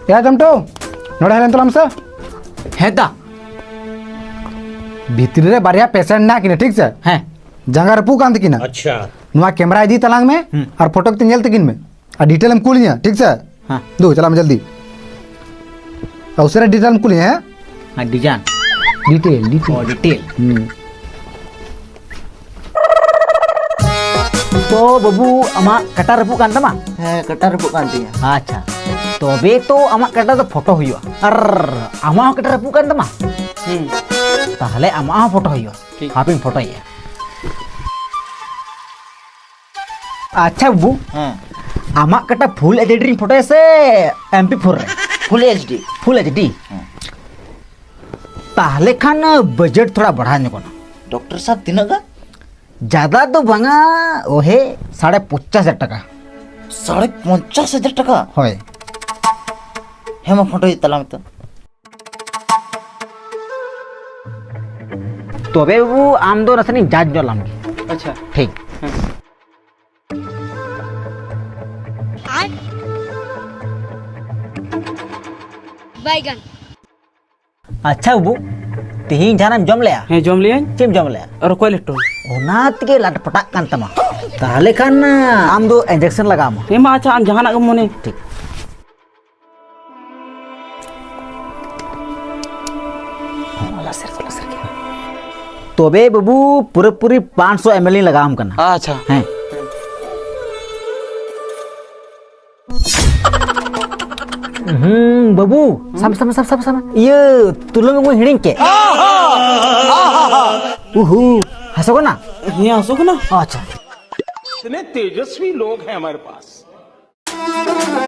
या जमटो नोड़े हेलें तलाम से हेदा भीतरी रे बारिया पेशेंट ना किने ठीक से हैं जंगा रपू कांत किना अच्छा नुआ कैमरा इदी तलांग में और फोटो के तिंगल तकिन में और डिटेल हम कुलिया ठीक से हाँ दो चला मैं जल्दी और उसरे डिटेल हम कुलिया हैं हाँ डिजाइन डिटेल डिटेल डिटेल तो बाबू अमा कटा रपू कान तमा ᱦᱮᱸ ᱠᱟᱴᱟ ᱨᱟᱹᱯᱩᱫ ᱠᱟᱱ ᱛᱤᱧᱟ अच्छा तबे तो आमा कटा तो फोटो हुआ और आमा कटा रपू कान तमा ताहले आमा फोटो हुआ हापिंग फोटो है अच्छा बाबू ᱦᱮᱸ आमा कटा फुल एचडी फोटो से MP4 रे ફૂલ HD फुल एचडी ताहले खान बजट थोड़ा बढ़ा ने कोना ડોક્ટર સાહેબ તીનાક ગાન ज्यादा तो भांगा ओहे 50,500 टका 50,000 টাকা होय हेमा फोटो तलाम तो तबे बाबू आम दो नसनी जाज जो लाम अच्छा ठीक बैगन अच्छा बाबू तिहिन जानम जम लेया ᱦᱮᱸ ᱡᱚᱢ ᱞᱮᱭᱟᱹᱧ चिम जम लेया ᱟᱨ ᱚᱠᱚᱭ ᱞᱮᱴᱚ ओनात के लटपटाक कान तमा ताहले खान आम दो इंजेक्शन लगाम ᱦᱮᱸ ᱢᱟ ᱟᱪᱪᱷᱟ ᱟᱢ ᱡᱟᱦᱟᱱᱟᱜ ᱜᱮᱢ ᱢᱚᱱᱮ ठीक तबे बाबू पूरे पूरी 500 ml लगाम करना अच्छा हैं बाबू सम ये तुलंग मु हिडिंग के उहु हसो ना ᱦᱮᱸ ᱟᱥᱚᱜ ᱠᱟᱱᱟ अच्छा इतने तेजस्वी लोग हैं हमारे पास